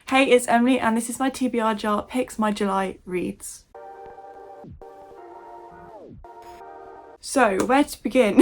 Hey, it's Emily and this is my TBR jar picks my July reads. So, where to begin?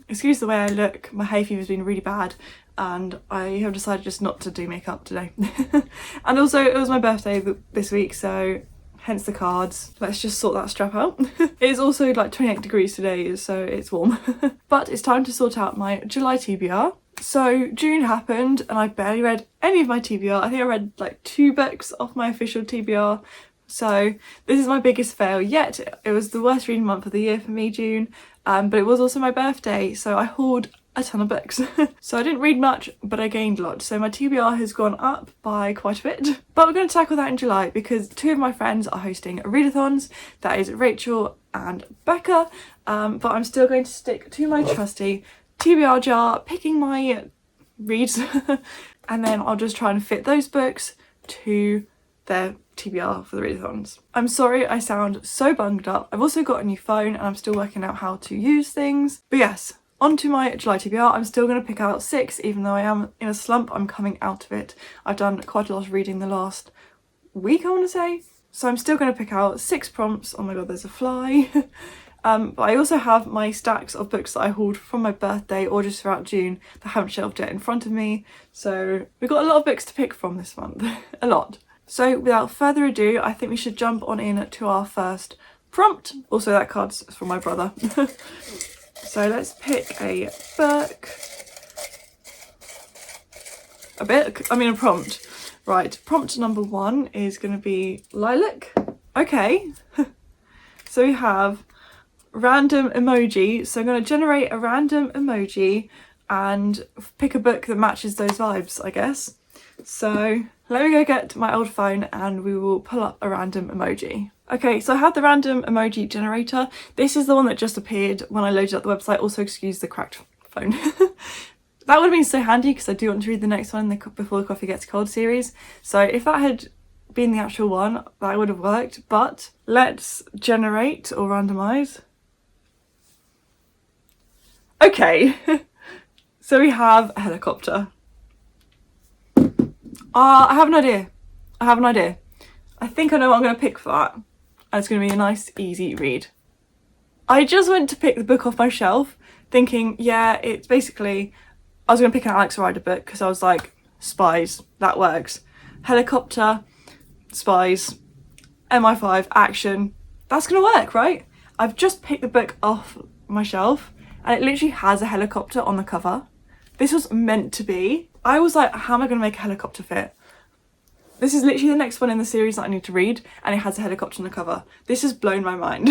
Excuse the way I look, my hay fever's been really bad and I have decided just not to do makeup today. And also it was my birthday this week, so hence the cards. Let's just sort that strap out. It is also like 28 degrees today, so it's warm. But it's time to sort out my July TBR. So June happened and I barely read any of my TBR. I think I read like 2 books off my official TBR. So this is my biggest fail yet. It was the worst reading month of the year for me, June, but it was also my birthday, so I hauled a ton of books. So I didn't read much, but I gained a lot. So my TBR has gone up by quite a bit. But we're going to tackle that in July because 2 of my friends are hosting readathons. That is Rachel and Becca. But I'm still going to stick to my trusty TBR jar, picking my reads, and then I'll just try and fit those books to their TBR for the readathons. I'm sorry I sound so bunged up. I've also got a new phone and I'm still working out how to use things. But yes, on to my July TBR. I'm still going to pick out 6, even though I am in a slump. I'm coming out of it. I've done quite a lot of reading the last week, I want to say. So I'm still going to pick out 6 prompts. Oh my god, there's a fly. But I also have my stacks of books that I hauled from my birthday or just throughout June that I haven't shelved yet in front of me. So we've got a lot of books to pick from this month. A lot. So without further ado, I think we should jump on in to our first prompt. Also, that card's from my brother. So let's pick a book. A prompt. Right, prompt number 1 is going to be Lilac. Okay. So we have random emoji. So I'm going to generate a random emoji and pick a book that matches those vibes, I guess. So let me go get my old phone and we will pull up a random emoji. Okay, so I have the random emoji generator. This is the one that just appeared when I loaded up the website. Also, excuse the cracked phone. That would have been so handy because I do want to read the next one in the Before the Coffee Gets Cold series. So if that had been the actual one, that would have worked. But let's generate or randomize. Okay, so we have a helicopter. I have an idea. I think I know what I'm going to pick for that. And it's going to be a nice, easy read. I just went to pick the book off my shelf, thinking, yeah, it's basically... I was going to pick an Alex Rider book because I was like, spies, that works. Helicopter, spies, MI5, action. That's going to work, right? I've just picked the book off my shelf and it literally has a helicopter on the cover. This was meant to be. I was like, how am I going to make a helicopter fit? This is literally the next one in the series that I need to read and it has a helicopter on the cover. This has blown my mind.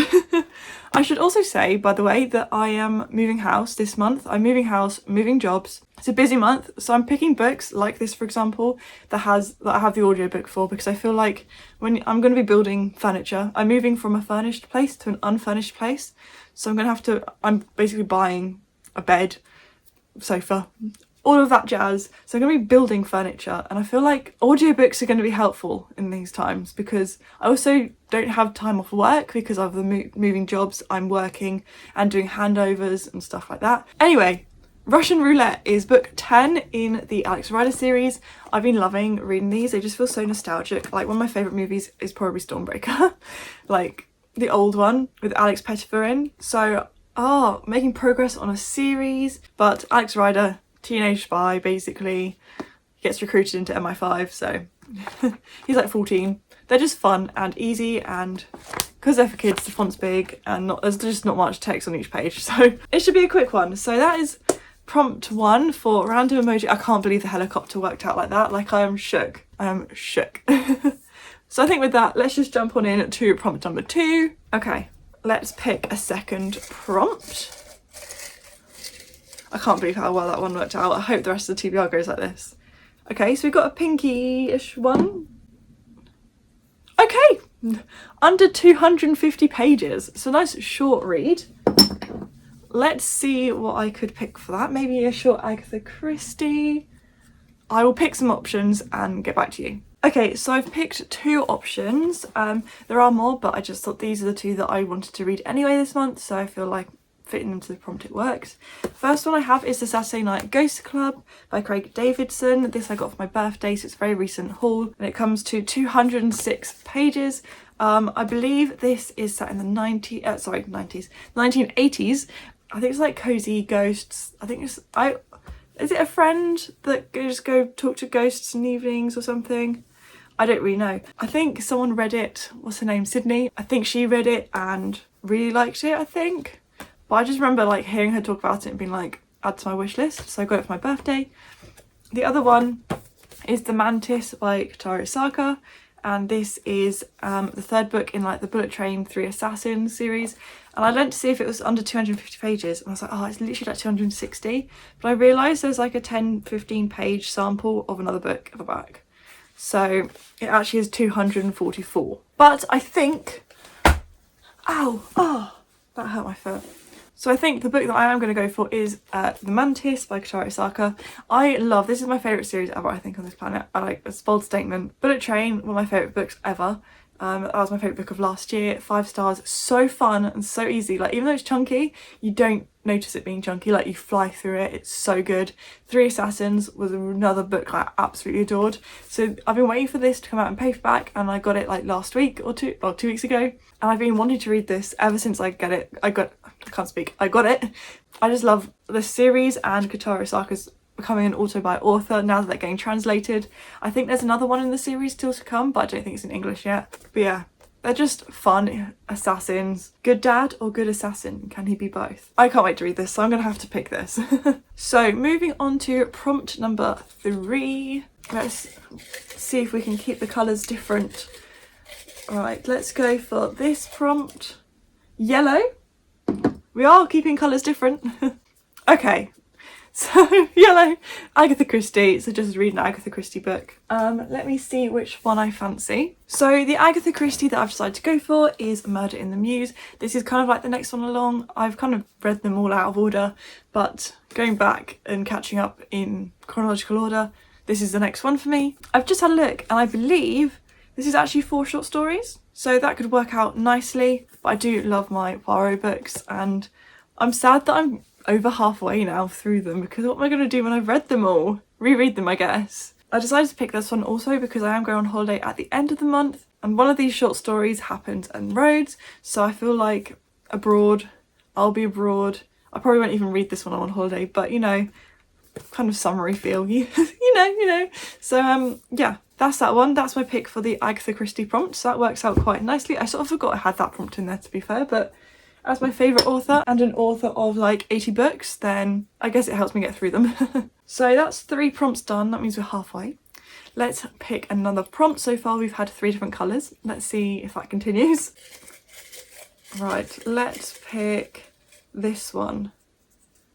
I should also say, by the way, that I am moving house this month. I'm moving house, moving jobs. It's a busy month, so I'm picking books like this, for example, that I have the audiobook for because I feel like when I'm going to be building furniture, I'm moving from a furnished place to an unfurnished place. So I'm basically buying a bed, sofa, all of that jazz. So I'm going to be building furniture and I feel like audiobooks are going to be helpful in these times because I also don't have time off work because of the moving jobs. I'm working and doing handovers and stuff like that. Anyway, Russian Roulette is book 10 in the Alex Rider series. I've been loving reading these. They just feel so nostalgic. Like one of my favourite movies is probably Stormbreaker. Like the old one with Alex Pettyfer in. So, making progress on a series, but Alex Rider, teenage spy, basically gets recruited into MI5, so he's like 14. They're just fun and easy, and because they're for kids, the font's big and there's just not much text on each page, so it should be a quick one. So that is prompt 1 for random emoji. I can't believe the helicopter worked out like that. Like, I am shook. So I think with that, let's just jump on in to prompt number 2. Okay, let's pick a second prompt. I can't believe how well that one worked out. I hope the rest of the TBR goes like this. Okay, so we've got a pinky-ish one. Okay, under 250 pages. So nice short read. Let's see what I could pick for that. Maybe a short Agatha Christie. I will pick some options and get back to you. Okay, so I've picked 2 options. There are more, but I just thought these are the 2 that I wanted to read anyway this month. So I feel like fitting them to the prompt, it works. First one I have is the Saturday Night Ghost Club by Craig Davidson. This I got for my birthday, so it's a very recent haul, and it comes to 206 pages. I believe this is set in the 1980s. I think it's like cozy ghosts. I think it's is it a friend that just go talk to ghosts in evenings or something? I don't really know. I think someone read it, what's her name, Sydney? I think she read it and really liked it, I think. But I just remember like hearing her talk about it and being like, add to my wish list. So I got it for my birthday. The other one is The Mantis by Kotaro Isaka. And this is the third book in like the Bullet Train 3 Assassins series. And I learnt to see if it was under 250 pages. And I was like, oh, it's literally like 260. But I realised there's like a 10-15 page sample of another book at the back. So it actually is 244. But I think, oh, that hurt my foot. So I think the book that I am going to go for is The Mantis by Kotaro Isaka. This is my favourite series ever, I think, on this planet. I like, it's a bold statement. Bullet Train, one of my favourite books ever. That was my favourite book of last year. 5 stars, so fun and so easy. Like, even though it's chunky, you don't notice it being chunky. Like, you fly through it. It's so good. 3 Assassins was another book I absolutely adored. So I've been waiting for this to come out in paperback, and I got it like last week or 2 weeks ago. And I've been wanting to read this ever since I got it. I got it. I just love this series, and Kotaro Isaka's becoming an auto-buy author now that they're getting translated. I think there's another one in the series still to come, but I don't think it's in English yet. But yeah, they're just fun assassins. Good dad or good assassin? Can he be both? I can't wait to read this, so I'm gonna have to pick this. So moving on to prompt number 3. Let's see if we can keep the colours different. All right, let's go for this prompt. Yellow. We are keeping colours different. Okay. So, yellow, Agatha Christie, so just read an Agatha Christie book. Let me see which one I fancy. So the Agatha Christie that I've decided to go for is Murder in the Mews. This is kind of like the next one along. I've kind of read them all out of order, but going back and catching up in chronological order, this is the next one for me. I've just had a look, and I believe this is actually 4 short stories, so that could work out nicely. But I do love my Poirot books, and I'm sad that I'm over halfway now through them, because what am I going to do when I've read them all? Reread them, I guess. I decided to pick this one also because I am going on holiday at the end of the month, and one of these short stories happens in Rhodes, so I feel like I'll be abroad. I probably won't even read this one on holiday, but you know, kind of summery feel, you know. So yeah, that's that one. That's my pick for the Agatha Christie prompt, so that works out quite nicely. I sort of forgot I had that prompt in there, to be fair, but as my favourite author and an author of like 80 books, then I guess it helps me get through them. So that's 3 prompts done. That means we're halfway. Let's pick another prompt. So far we've had 3 different colours. Let's see if that continues. Right, let's pick this one.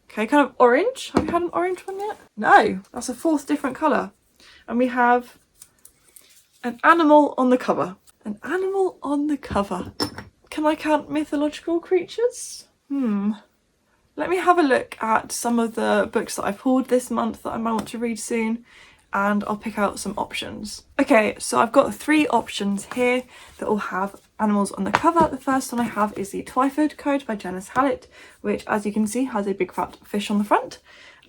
Okay, kind of orange. Have we had an orange one yet? No, that's a 4th different colour. And we have an animal on the cover. An animal on the cover. Can I count mythological creatures? Let me have a look at some of the books that I've pulled this month that I might want to read soon, and I'll pick out some options. Okay, so I've got 3 options here that all have animals on the cover. The first one I have is the Twyford Code by Janice Hallett, which, as you can see, has a big fat fish on the front.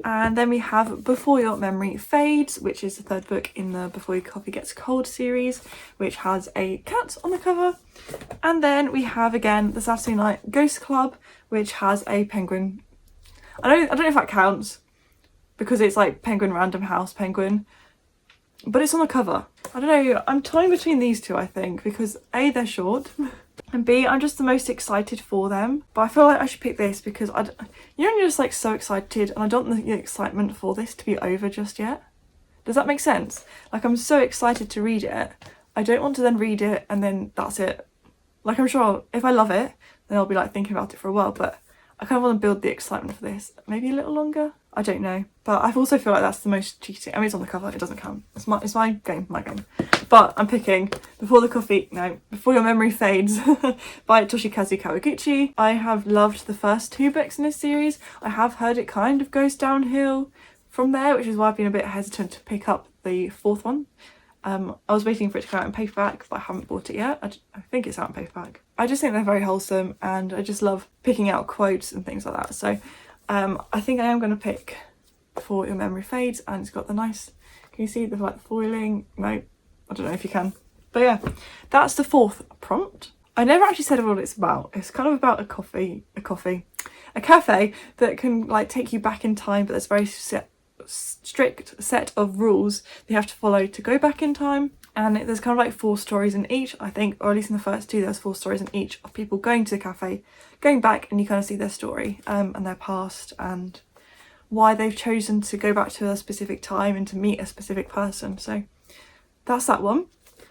And then we have Before Your Memory Fades, which is the 3rd book in the Before Your Coffee Gets Cold series, which has a cat on the cover. And then we have again the Saturday Night Ghost Club, which has a penguin. I don't know if that counts, because it's like Penguin Random House Penguin, but it's on the cover. I don't know, I'm toying between these 2, I think, because A, they're short, and B, I'm just the most excited for them. But I feel like I should pick this because you're just like so excited, and I don't want the excitement for this to be over just yet. Does that make sense? Like, I'm so excited to read it. I don't want to then read it and then that's it. Like, I'm sure if I love it, then I'll be like thinking about it for a while, but I kind of want to build the excitement for this. Maybe a little longer? I don't know. But I also feel like that's the most cheating. I mean, it's on the cover, it doesn't count. It's my game. But I'm picking Before Your Memory Fades by Toshikazu Kawaguchi. I have loved the first 2 books in this series. I have heard it kind of goes downhill from there, which is why I've been a bit hesitant to pick up the 4th one. I was waiting for it to come out in paperback, but I haven't bought it yet. I think it's out in paperback. I just think they're very wholesome, and I just love picking out quotes and things like that. So I think I am going to pick For Your Memory Fades, and it's got the nice, can you see the like foiling? No, I don't know if you can. But yeah, that's the fourth prompt. I never actually said what it's about. It's kind of about a cafe that can like take you back in time, but there's very strict set of rules you have to follow to go back in time. And there's kind of like 4 stories in each, I think, or at least in the first 2 there's 4 stories in each of people going to the cafe, going back, and you kind of see their story and their past and why they've chosen to go back to a specific time and to meet a specific person. So that's that one.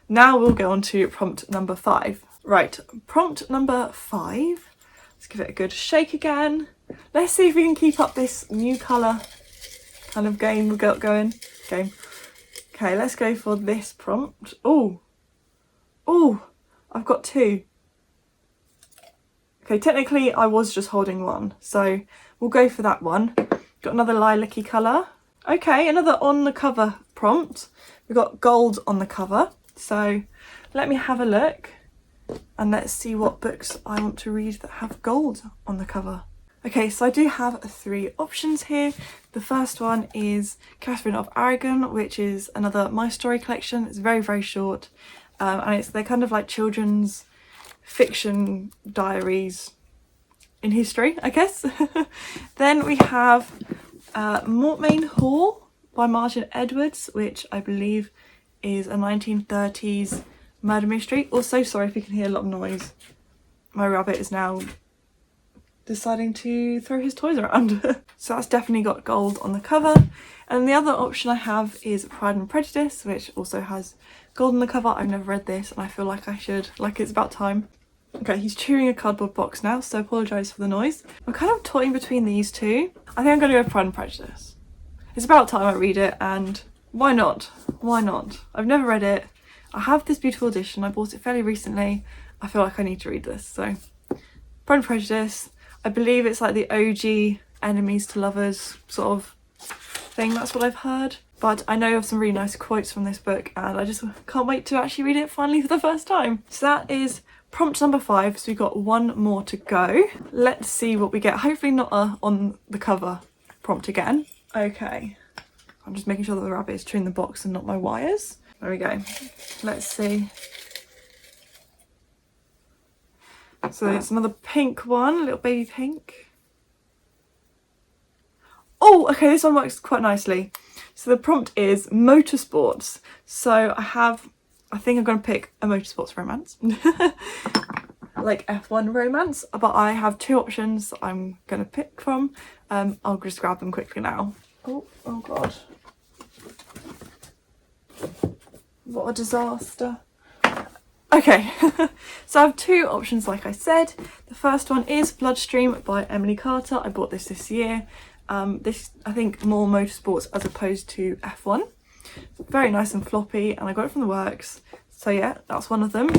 Now we'll go on to prompt number 5. Right, prompt number 5. Let's give it a good shake again. Let's see if we can keep up this new colour kind of game we've got going. Okay, let's go for this prompt. Oh, I've got 2. Okay, technically I was just holding 1, so we'll go for that one. Got another lilac-y colour. Okay, another on the cover prompt. We've got gold on the cover. So let me have a look and let's see what books I want to read that have gold on the cover. Okay, so I do have 3 options here. The first one is Catherine of Aragon, which is another My Story collection. It's very, very short, and they're kind of like children's fiction diaries in history, I guess. Then we have Mortmain Hall by Martin Edwards, which I believe is a 1930s murder mystery. Also, sorry if you can hear a lot of noise. My rabbit is now deciding to throw his toys around. So that's definitely got gold on the cover. And the other option I have is Pride and Prejudice, which also has gold on the cover. I've never read this and I feel like I should, like it's about time. Okay, he's chewing a cardboard box now, so I apologise for the noise. I'm kind of toying between these 2. I think I'm going to go with Pride and Prejudice. It's about time I read it, and why not? Why not? I've never read it. I have this beautiful edition. I bought it fairly recently. I feel like I need to read this, so Pride and Prejudice. I believe it's like the OG enemies to lovers sort of thing. That's what I've heard. But I know of some really nice quotes from this book, and I just can't wait to actually read it finally for the first time. So that is prompt number 5, so we've got 1 more to go. Let's see what we get. Hopefully not on the cover prompt again. Okay, I'm just making sure that the rabbit is chewing the box and not my wires. There we go. Let's see. So it's another pink one, little baby pink. Oh, okay, this one works quite nicely. So the prompt is Motorsports. So I think I'm going to pick a motorsports romance. Like F1 romance, but I have 2 options that I'm going to pick from. I'll just grab them quickly now. Oh god. What a disaster. Okay, so I have 2 options like I said. The first one is Bloodstream by Emily Carter. I bought this year. This, I think, more motorsports as opposed to F1. Very nice and floppy, and I got it from the works. So yeah, that's one of them.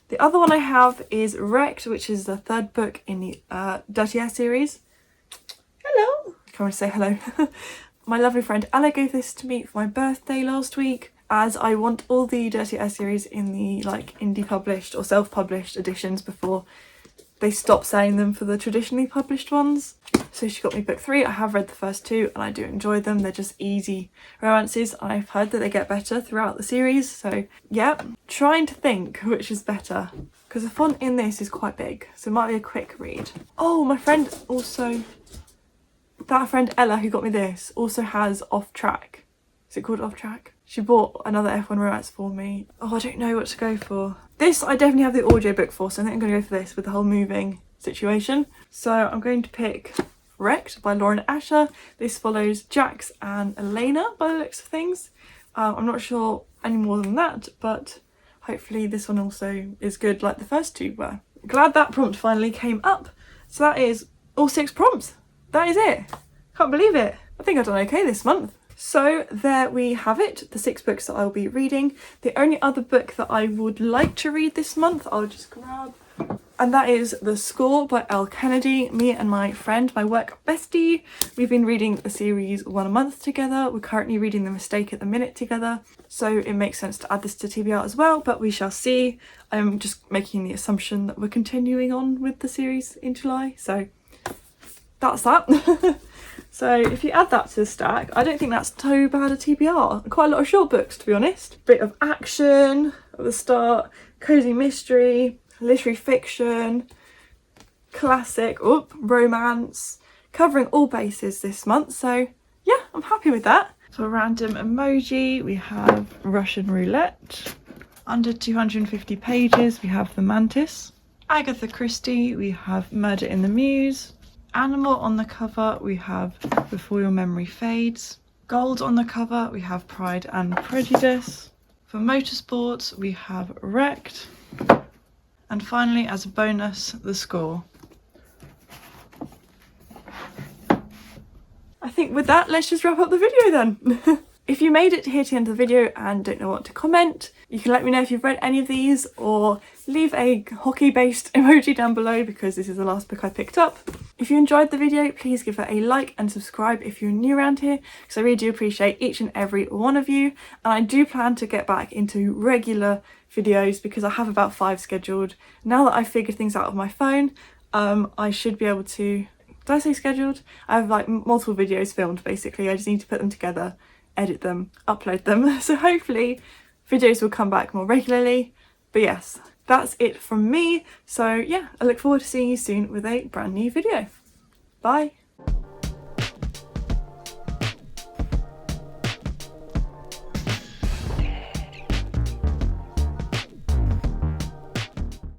The other one I have is Wrecked, which is the 3rd book in the Dirty Air series. Hello! Come on, say hello. My lovely friend Ella gave this to me for my birthday last week, as I want all the Dirty Air series in the like indie published or self-published editions before they stop selling them for the traditionally published ones. So she got me book 3. I have read the first 2 and I do enjoy them. They're just easy romances. I've heard that they get better throughout the series. So yeah, trying to think which is better, because the font in this is quite big, so it might be a quick read. Oh, my friend also, that friend Ella who got me this also has Off Track. Is it called Off Track? She bought another F1 romance for me. Oh, I don't know what to go for. This I definitely have the audiobook for, so I think I'm going to go for this with the whole moving situation. So I'm going to pick Wrecked by Lauren Asher. This follows Jax and Elena by the looks of things. I'm not sure any more than that, but hopefully this one also is good like the first 2 were. Glad that prompt finally came up. So that is all 6 prompts. That is it. Can't believe it. I think I've done okay this month. So there we have it, the 6 books that I'll be reading. The only other book that I would like to read this month, I'll just grab And that is The Score by Elle Kennedy. Me and my friend, my work bestie, we've been reading the series 1 a month together. We're currently reading The Mistake at the Minute together, so it makes sense to add this to TBR as well, but we shall see. I'm just making the assumption that we're continuing on with the series in July, so that's that. So if you add that to the stack, I don't think that's too bad a TBR. Quite a lot of short books, to be honest. Bit of action at the start, cozy mystery, literary fiction, classic, romance, covering all bases this month. So yeah, I'm happy with that. For random emoji, we have Russian roulette. Under 250 pages, we have The Mantis. Agatha Christie, we have Murder in the Mews. Animal on the cover, we have Before Your Memory Fades. Gold on the cover, we have Pride and Prejudice. For Motorsports, we have Wrecked. And finally, as a bonus, The Score. I think with that, let's just wrap up the video then. If you made it here to the end of the video and don't know what to comment, you can let me know if you've read any of these, or leave a hockey-based emoji down below because this is the last book I picked up. If you enjoyed the video, please give it a like and subscribe if you're new around here, because I really do appreciate each and every one of you. And I do plan to get back into regular videos because I have about 5 scheduled. Now that I've figured things out on my phone, I should be able to... Did I say scheduled? I have like multiple videos filmed basically. I just need to put them together, edit them, upload them. So hopefully videos will come back more regularly. But yes, that's it from me. So yeah, I look forward to seeing you soon with a brand new video. Bye.